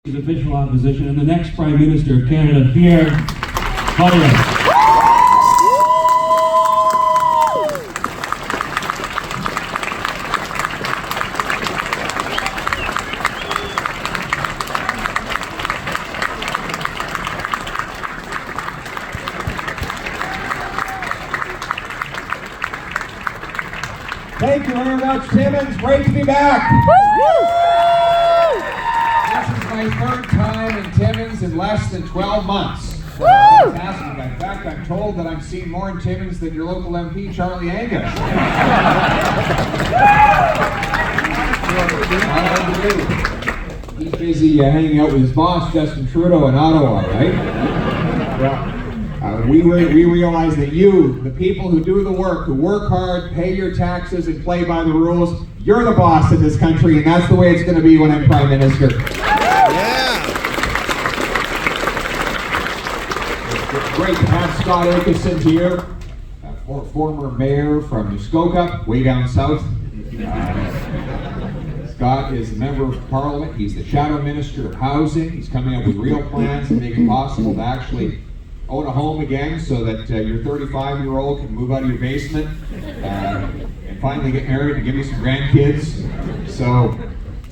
Official opposition, and the next Prime Minister of Canada, Pierre Poilievre. Thank you very much, Timmins. Great to be back. This is my third time in Timmins in less than 12 months. Fantastic. In fact, I'm told that I'm seeing more in Timmins than your local MP, Charlie Angus. He's busy hanging out with his boss, Justin Trudeau, in Ottawa, right? Well, we realize that you, the people who do the work, who work hard, pay your taxes, and play by the rules, you're the boss in this country, and that's the way it's going to be when I'm Prime Minister. Yeah! It's great to have Scott Aitchison here, former mayor from Muskoka, way down south. Scott is a member of Parliament. He's the Shadow Minister of Housing. He's coming up with real plans to make it possible to actually own a home again so that your 35-year-old can move out of your basement and finally get married and give you some grandkids. So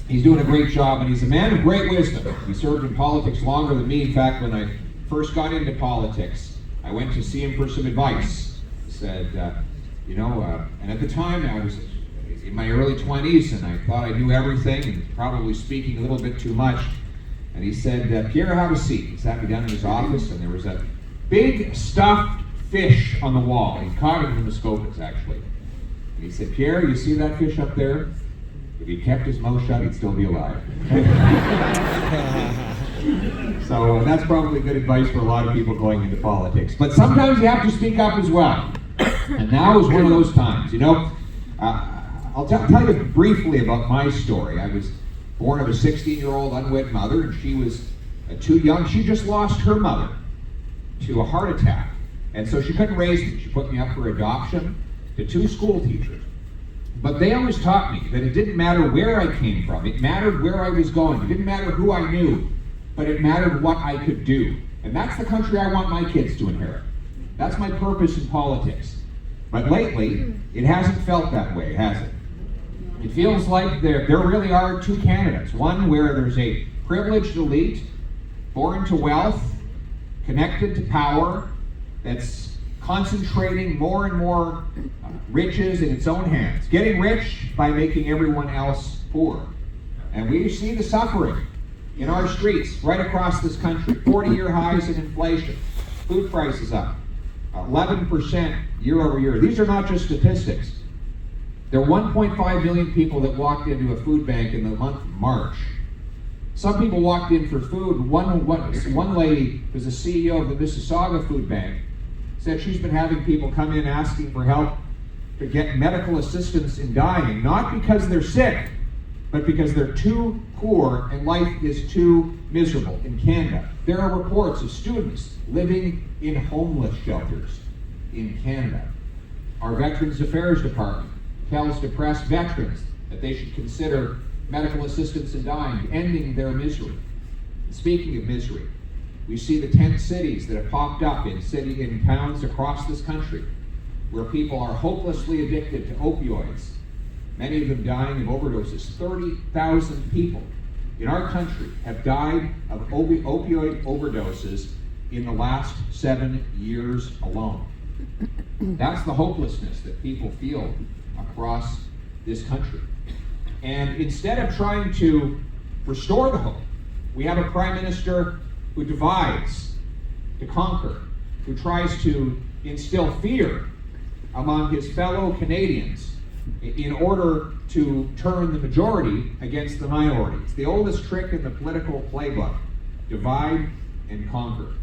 he's doing a great job, and he's a man of great wisdom. He served in politics longer than me. In fact, when I first got into politics, I went to see him for some advice. He said, and at the time I was in my early 20s, and I thought I knew everything and probably speaking a little bit too much. And he said, Pierre, have a seat. He sat me down in his office, and there was a big stuffed fish on the wall. He caught it in the Muskokas, actually. And he said, Pierre, you see that fish up there? If he kept his mouth shut, he'd still be alive. So that's probably good advice for a lot of people going into politics. But sometimes you have to speak up as well. And now is one of those times. I'll tell you briefly about my story. I was born of a 16-year-old unwed mother, and she was too young. She just lost her mother to a heart attack. And so she couldn't raise me. She put me up for adoption to two school teachers. But they always taught me that it didn't matter where I came from. It mattered where I was going. It didn't matter who I knew, but it mattered what I could do. And that's the country I want my kids to inherit. That's my purpose in politics. But lately, it hasn't felt that way, has it? It feels like there really are two candidates. One where there's a privileged elite, born to wealth, connected to power, that's concentrating more and more riches in its own hands, getting rich by making everyone else poor. And we see the suffering in our streets right across this country. 40-year highs in inflation, food prices up 11% year over year. These are not just statistics. There are 1.5 million people that walked into a food bank in the month of March. Some people walked in for food. One lady who's the CEO of the Mississauga Food Bank said she's been having people come in asking for help to get medical assistance in dying, not because they're sick, but because they're too poor and life is too miserable in Canada. There are reports of students living in homeless shelters in Canada. Our Veterans Affairs Department tells depressed veterans that they should consider medical assistance in dying, ending their misery. Speaking of misery, we see the tent cities that have popped up in towns across this country where people are hopelessly addicted to opioids, many of them dying of overdoses. 30,000 people in our country have died of opioid overdoses in the last 7 years alone. That's the hopelessness that people feel across this country. And instead of trying to restore the hope, we have a Prime Minister who divides to conquer, who tries to instill fear among his fellow Canadians in order to turn the majority against the minority. It's the oldest trick in the political playbook: divide and conquer.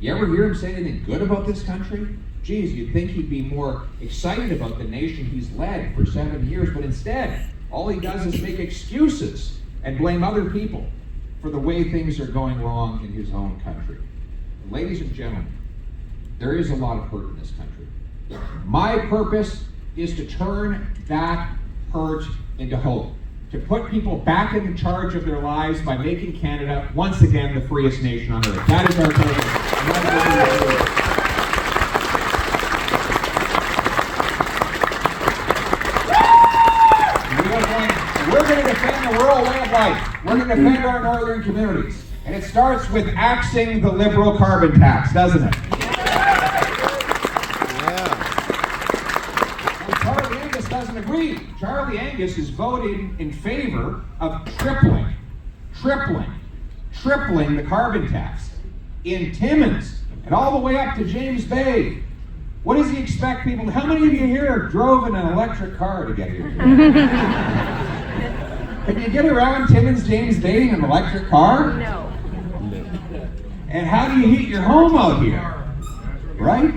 You ever hear him say anything good about this country? Geez, you'd think he'd be more excited about the nation he's led for 7 years, but instead, all he does is make excuses and blame other people for the way things are going wrong in his own country. Ladies and gentlemen, there is a lot of hurt in this country. My purpose is to turn that hurt into hope, to put people back in charge of their lives by making Canada once again the freest nation on earth. That is our purpose. And that is what we're going to defend the rural way of life. We're going to defend our northern communities. And it starts with axing the Liberal carbon tax, doesn't it? Charlie Angus doesn't agree. Charlie Angus is voting in favor of tripling the carbon tax in Timmins and all the way up to James Bay. What does he expect people to? How many of you here drove in an electric car to get here? Can you get around Timmins, James Bay in an electric car? No. And how do you heat your home out here? Right?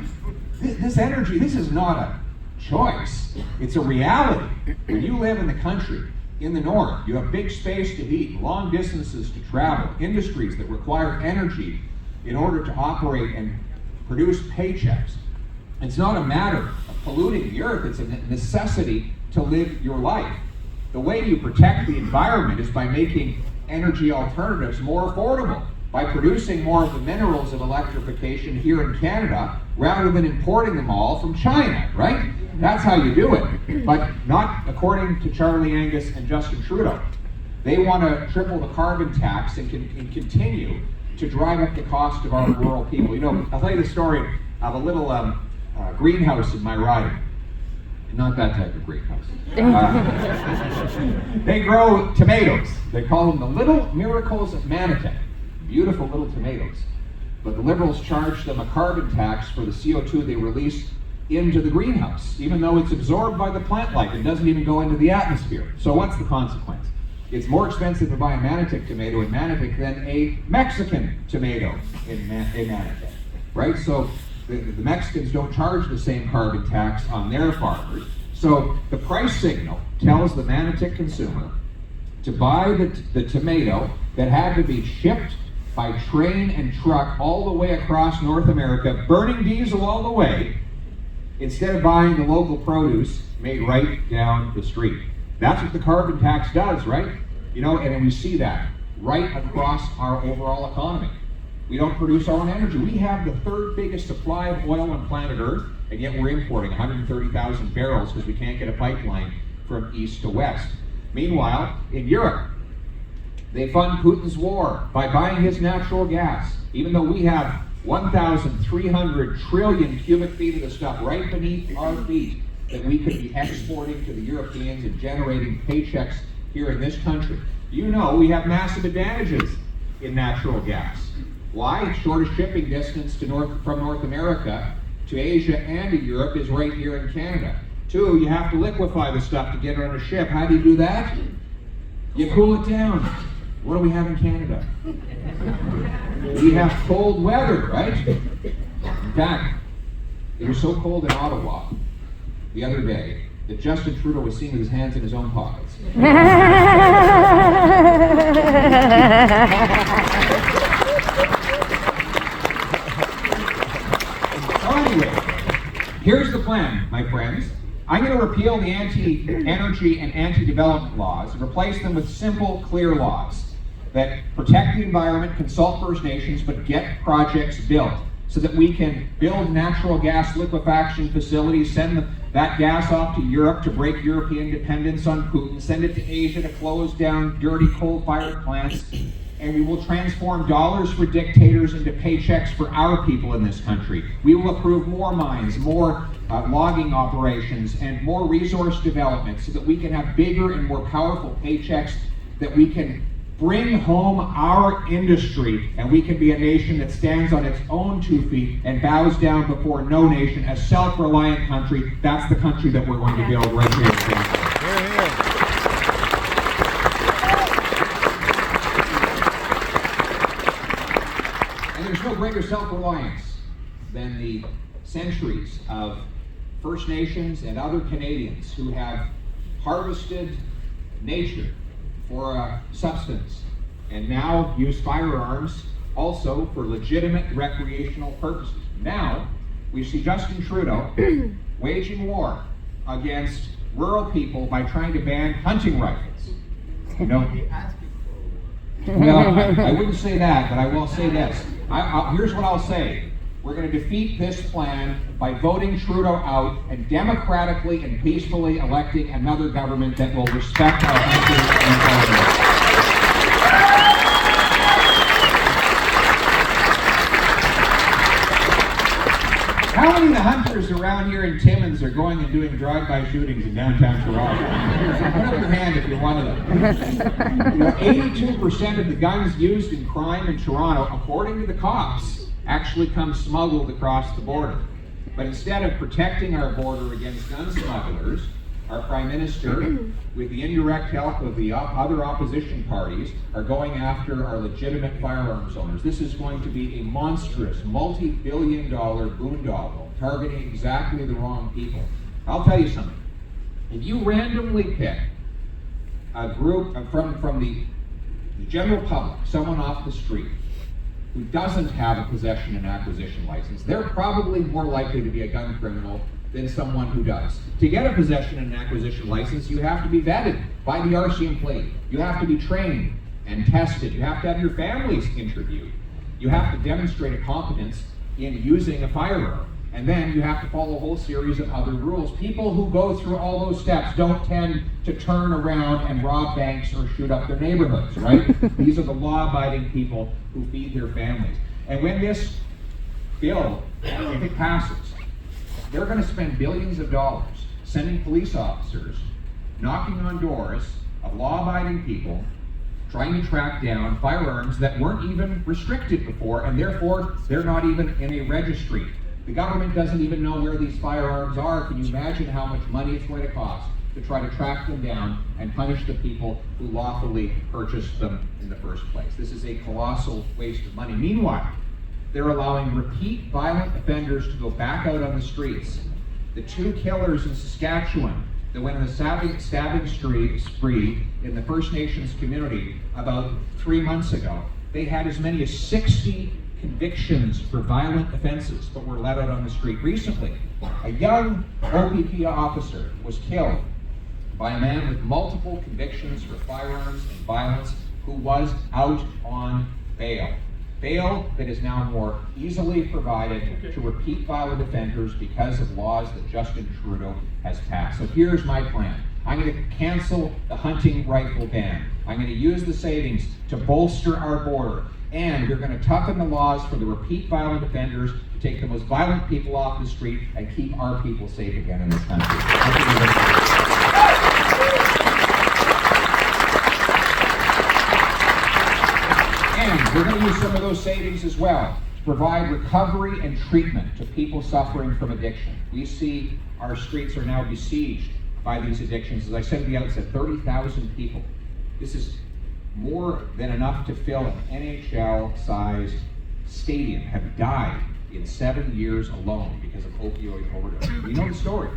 This energy, this is not a choice. It's a reality. When you live in the country, in the north, you have big space to heat, long distances to travel, industries that require energy in order to operate and produce paychecks. It's not a matter of polluting the earth, it's a necessity to live your life. The way you protect the environment is by making energy alternatives more affordable, by producing more of the minerals of electrification here in Canada rather than importing them all from China, right? That's how you do it, but not according to Charlie Angus and Justin Trudeau. They want to triple the carbon tax and continue to drive up the cost of our rural people. You know, I'll tell you the story of a little greenhouse in my riding. Not that type of greenhouse. They grow tomatoes. They call them the Little Miracles of Manotick. Beautiful little tomatoes. But the Liberals charge them a carbon tax for the CO2 they release into the greenhouse, even though it's absorbed by the plant life and doesn't even go into the atmosphere. So what's the consequence? It's more expensive to buy a Manotick tomato in Manotick than a Mexican tomato in Manotick, right? So the Mexicans don't charge the same carbon tax on their farmers. So the price signal tells the Manotick consumer to buy the tomato that had to be shipped by train and truck all the way across North America, burning diesel all the way, instead of buying the local produce made right down the street. That's what the carbon tax does, right? You know, and we see that right across our overall economy. We don't produce our own energy. We have the third biggest supply of oil on planet Earth, and yet we're importing 130,000 barrels because we can't get a pipeline from east to west. Meanwhile, in Europe, they fund Putin's war by buying his natural gas, even though we have 1,300 trillion cubic feet of the stuff right beneath our feet that we could be exporting to the Europeans and generating paychecks here in this country. You know we have massive advantages in natural gas. Why? Shortest shipping distance from North America to Asia and to Europe is right here in Canada. 2, you have to liquefy the stuff to get it on a ship. How do you do that? You cool it down. What do we have in Canada? We have cold weather, right? In fact, it was so cold in Ottawa the other day that Justin Trudeau was seen with his hands in his own pockets. So anyway, here's the plan, my friends. I'm going to repeal the anti-energy and anti-development laws and replace them with simple, clear laws that protect the environment, consult First Nations, but get projects built so that we can build natural gas liquefaction facilities, send that gas off to Europe to break European dependence on Putin, send it to Asia to close down dirty coal-fired plants, and we will transform dollars for dictators into paychecks for our people in this country. We will approve more mines, more logging operations, and more resource development so that we can have bigger and more powerful paychecks, that we can bring home our industry, and we can be a nation that stands on its own 2 feet and bows down before no nation, a self-reliant country. That's the country that we're going to build right here in Canada. And there's no greater self-reliance than the centuries of First Nations and other Canadians who have harvested nature for substance and now use firearms also for legitimate recreational purposes. Now we see Justin Trudeau waging war against rural people by trying to ban hunting rifles. You know? Well, I wouldn't say that, but I will say this. Here's what I'll say. We're going to defeat this plan by voting Trudeau out and democratically and peacefully electing another government that will respect our interests and values. How many of the hunters around here in Timmins are going and doing drive-by shootings in downtown Toronto? Put up your hand if you're one of them. 82% of the guns used in crime in Toronto, according to the cops, actually come smuggled across the border. But instead of protecting our border against gun smugglers, our Prime Minister, with the indirect help of the other opposition parties, are going after our legitimate firearms owners. This is going to be a monstrous, multi-billion-dollar boondoggle, targeting exactly the wrong people. I'll tell you something. If you randomly pick a group from the general public, someone off the street, who doesn't have a possession and acquisition license, they're probably more likely to be a gun criminal than someone who does. To get a possession and acquisition license, you have to be vetted by the RCMP. You have to be trained and tested. You have to have your families interviewed. You have to demonstrate a competence in using a firearm. And then you have to follow a whole series of other rules. People who go through all those steps don't tend to turn around and rob banks or shoot up their neighborhoods, right? These are the law-abiding people who feed their families. And when this bill, if it passes, they're going to spend billions of dollars sending police officers knocking on doors of law-abiding people, trying to track down firearms that weren't even restricted before, and therefore they're not even in a registry. The government doesn't even know where these firearms are. Can you imagine how much money it's going to cost to try to track them down and punish the people who lawfully purchased them in the first place? This is a colossal waste of money. Meanwhile, they're allowing repeat violent offenders to go back out on the streets. The 2 killers in Saskatchewan that went on a stabbing spree in the First Nations community about 3 months ago, they had as many as 60 convictions for violent offenses, but were let out on the street. Recently, a young OPP officer was killed by a man with multiple convictions for firearms and violence who was out on bail. Bail that is now more easily provided to repeat violent offenders because of laws that Justin Trudeau has passed. So here's my plan. I'm going to cancel the hunting rifle ban. I'm going to use the savings to bolster our border. And we're going to toughen the laws for the repeat violent offenders to take the most violent people off the street and keep our people safe again in this country. And we're going to use some of those savings as well to provide recovery and treatment to people suffering from addiction. We see our streets are now besieged by these addictions. As I said at the outset, 30,000 people. This is more than enough to fill an NHL-sized stadium have died in 7 years alone because of opioid overdose. We know the story.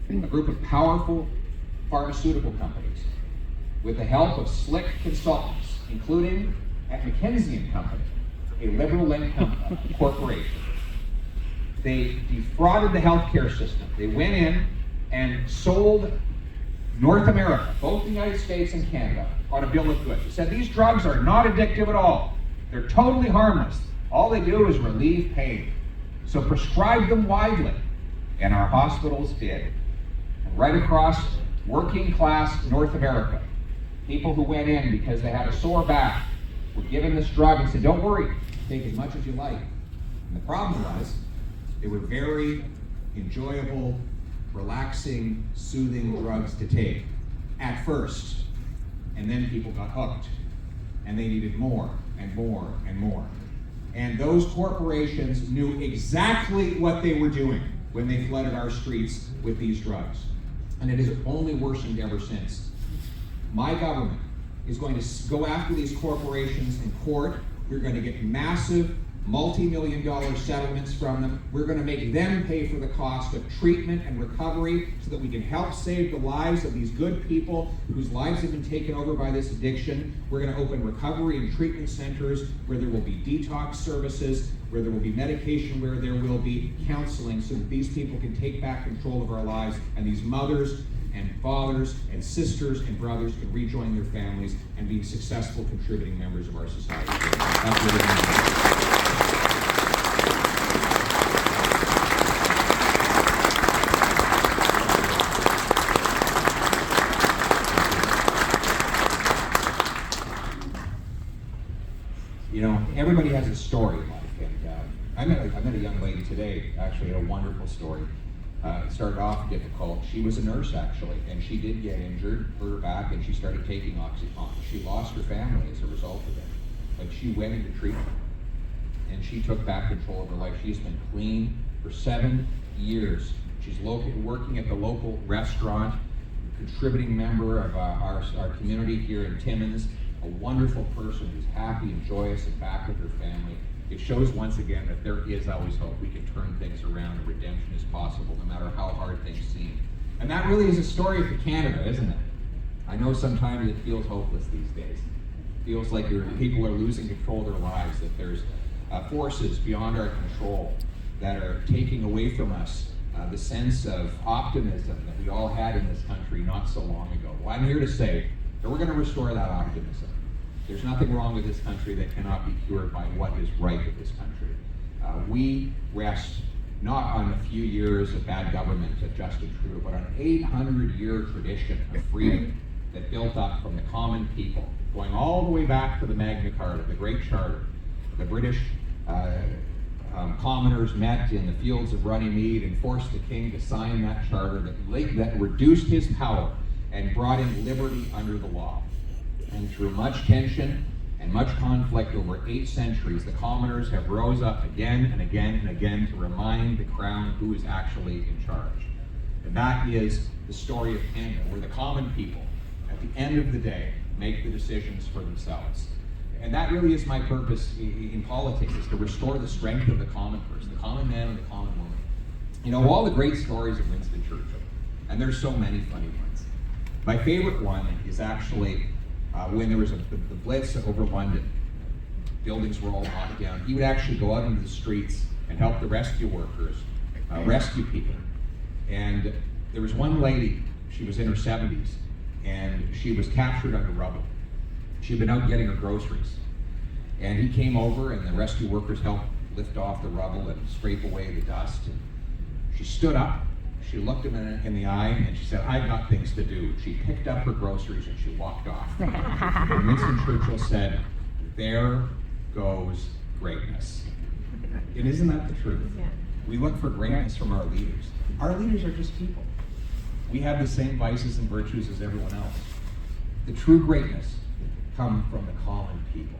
A group of powerful pharmaceutical companies, with the help of slick consultants, including at McKinsey & Company, a liberal-led corporation, they defrauded the healthcare system. They went in and sold North America, both the United States and Canada, on a bill of goods. It said these drugs are not addictive at all. They're totally harmless. All they do is relieve pain. So prescribe them widely. And our hospitals did. And right across working class North America, people who went in because they had a sore back were given this drug and said, don't worry, take as much as you like. And the problem was, they were very enjoyable, relaxing, soothing drugs to take at first. And then people got hooked, and they needed more and more and more. And those corporations knew exactly what they were doing when they flooded our streets with these drugs. And it has only worsened ever since. My government is going to go after these corporations in court. We're going to get massive multi-million-dollar settlements from them. We're going to make them pay for the cost of treatment and recovery so that we can help save the lives of these good people whose lives have been taken over by this addiction. We're going to open recovery and treatment centers where there will be detox services, where there will be medication, where there will be counseling so that these people can take back control of our lives, and these mothers and fathers and sisters and brothers can rejoin their families and be successful contributing members of our society. That's what it means. You know, everybody has a story in life, and I met a young lady today, actually, had a wonderful story. It started off difficult. She was a nurse, actually, and she did get injured, hurt her back, and she started taking Oxycontin. She lost her family as a result of it, but she went into treatment, and she took back control of her life. She's been clean for 7 years. She's working at the local restaurant, contributing member of our community here in Timmins, a wonderful person who's happy and joyous and back with her family. It shows once again that there is always hope. We can turn things around and redemption is possible no matter how hard things seem. And that really is a story for Canada, isn't it? I know sometimes it feels hopeless these days. It feels like people are losing control of their lives, that there's forces beyond our control that are taking away from us the sense of optimism that we all had in this country not so long ago. Well, I'm here to say that we're going to restore that optimism. There's nothing wrong with this country that cannot be cured by what is right with this country. We rest not on a few years of bad government of Justin Trudeau, but on an 800-year tradition of freedom that built up from the common people, going all the way back to the Magna Carta, the Great Charter. The British commoners met in the fields of Runnymede and forced the king to sign that charter that reduced his power and brought in liberty under the law. And through much tension and much conflict over 8 centuries, the commoners have rose up again and again and again to remind the crown who is actually in charge. And that is the story of Canada, where the common people, at the end of the day, make the decisions for themselves. And that really is my purpose in politics, is to restore the strength of the common person, the common man and the common woman. You know, all the great stories of Winston Churchill, and there's so many funny ones. My favorite one is actually when there was the Blitz over London. Buildings were all knocked down. He would actually go out into the streets and help the rescue workers rescue people. And there was one lady, she was in her 70s, and she was captured under rubble. She'd been out getting her groceries. And he came over, and the rescue workers helped lift off the rubble and scrape away the dust. And she stood up, she looked him in the eye, and she said, "I've got things to do." She picked up her groceries and she walked off. And Winston Churchill said, "There goes greatness." And isn't that the truth? Yeah. We look for greatness from our leaders. Our leaders are just people. We have the same vices and virtues as everyone else. The true greatness comes from the common people,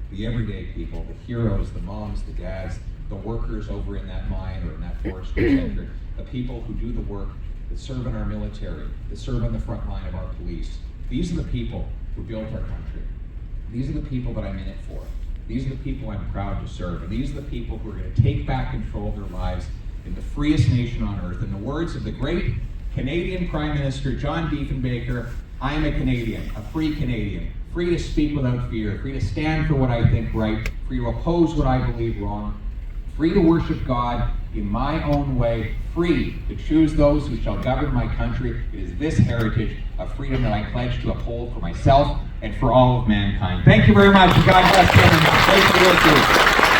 the everyday people, the heroes, the moms, the dads, the workers over in that mine or in that forestry sector, the people who do the work, that serve in our military, that serve on the front line of our police. These are the people who built our country. These are the people that I'm in it for. These are the people I'm proud to serve. And these are the people who are going to take back control of their lives in the freest nation on earth. In the words of the great Canadian Prime Minister John Diefenbaker, "I'm a Canadian, a free Canadian, free to speak without fear, free to stand for what I think right, free to oppose what I believe wrong, free to worship God in my own way, free to choose those who shall govern my country." It is this heritage of freedom that I pledge to uphold for myself and for all of mankind. Thank you very much. God bless you. Thanks for listening.